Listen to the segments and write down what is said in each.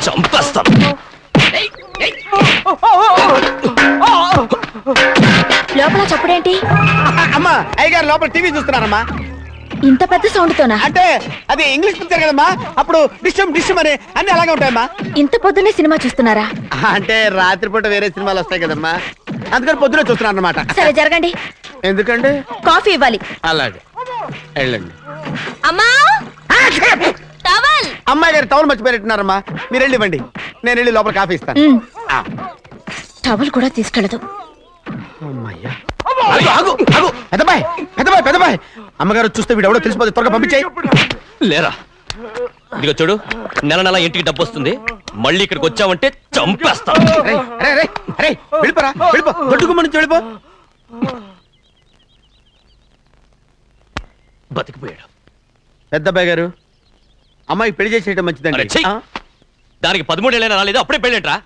చంపేస్తాను. లోపల చప్పుడేంటి? అమ్మా అయ్యగారు లోపల టీవీ చూస్తున్నారమ్మా. ఇంత పెద్ద సౌండ్ తోనా? అంటే అది ఇంగ్లీష్ పిక్చర్ కదమ్మా, అప్పుడు డిస్టమ్ డిస్టమ్ అని అన్ని అలాగే ఉంటాయమ్మా. ఇంత పొద్దున్నే సినిమా చూస్తున్నారా? అంటే రాత్రిపూట వేరే సినిమాలు వస్తాయి కదమ్మా, అందుకని పొద్దునే చూస్తున్నాను అనమాట. సరే జరగండి. ఎందుకండి? కాఫీ ఇవ్వాలి. అలాగే వెళ్ళండి. అమ్మా టవల్. అమ్మాయి గారు టవల్ మర్చిపోయినట్టున్నారమ్మా, మీరు వెళ్ళి ఇవ్వండి, నేను వెళ్ళి లోపల కాఫీ ఇస్తాను. టవల్ కూడా తీసుకెళ్ళదు. అమ్మయ్యా. పెద్దబాయ్ పెద్దబాయ్ పెద్దబాయ్, అమ్మగారు చూస్తే వీడు ఎవడో తెలిసిపోతే త్వరగా పంపించాయి. లేరా, ఇదిగో చూడు, నెల నెల ఇంటికి డబ్బు వస్తుంది, మళ్ళీ ఇక్కడికి వచ్చావంటే చంపేస్తా. వెళ్ళిపోరా, వెళ్ళిపో, దొడ్డుకుమ్మ నుంచి వెళ్ళిపో. బతికిపోయాడు. పెద్దబాయ్ గారు, అమ్మాయి పెళ్లి చేసేయడం మంచిదండి. దానికి 13 ఏళ్ళైనా రాలేదు, అప్పుడే పెళ్ళేంట్రా?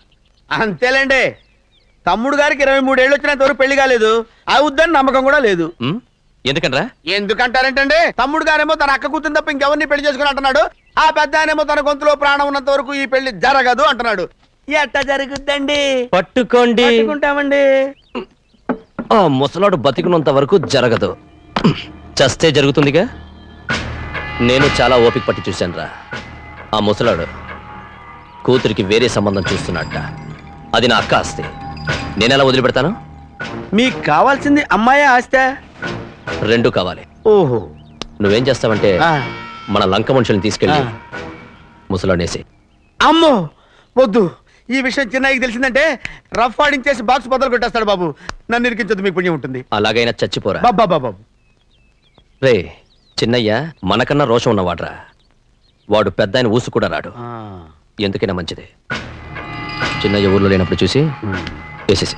అంతేలేండి, తమ్ముడు గారికి 23 ఏళ్ళు వచ్చినంత వరకు పెళ్లి కాలేదు, అవుద్దని నమ్మకం కూడా లేదు. ఎందుకనరా? ఎందుకంటారేంటండి, తమ్ముడు గారేమో తన అక్క కూతురు తప్ప ఇంకెవరిని పెళ్లి చేసుకుని అంటున్నాడు, ఆ పెద్ద ఆయనేమో తన గొంతులో ప్రాణం ఉన్నంత వరకు ఈ పెళ్లి జరగదు అంటున్నాడు. ఎట్ట జరుగుద్దండి? పట్టుకోండి. పట్టుకుంటామండి. ఆ ముసలాడు బతికినంత వరకు జరగదు, చస్తే జరుగుతుందిగా. నేను చాలా ఓపిక పట్టి చూశానురా. ఆ ముసలాడు కూతురికి వేరే సంబంధం చూస్తున్నట్ట, అది నా అక్క ఆస్తి, నేనెలా వదిలిపెడతాను? మీకు కావాల్సింది అమ్మాయి ఆస్తి? రెండు కావాలి. ఓహో. నువ్వేం చేస్తావంటే మన లంక మనుషుల్ని తీసుకెళ్ళి ముసలాడేసి. అమ్మో వద్దు, ఈ విషయం చిన్నయ్యకి తెలిసిందంటే రఫ్ ఆడించేసి బాక్స్ బదులు కొట్టేస్తాడు బాబు, నన్ను ఇరికించదు, మీకు పుణ్యం ఉంటుంది. అలాగైనా చచ్చిపోరా బాబా. రే, చిన్నయ్య మనకన్నా రోషం ఉన్నవాడ్రా, వాడు పెద్ద ఆయన ఊసు కూడా రాడు. ఎందుకైనా మంచిది చిన్నయ్య ఊర్లో లేనప్పుడు చూసి వేసేసి.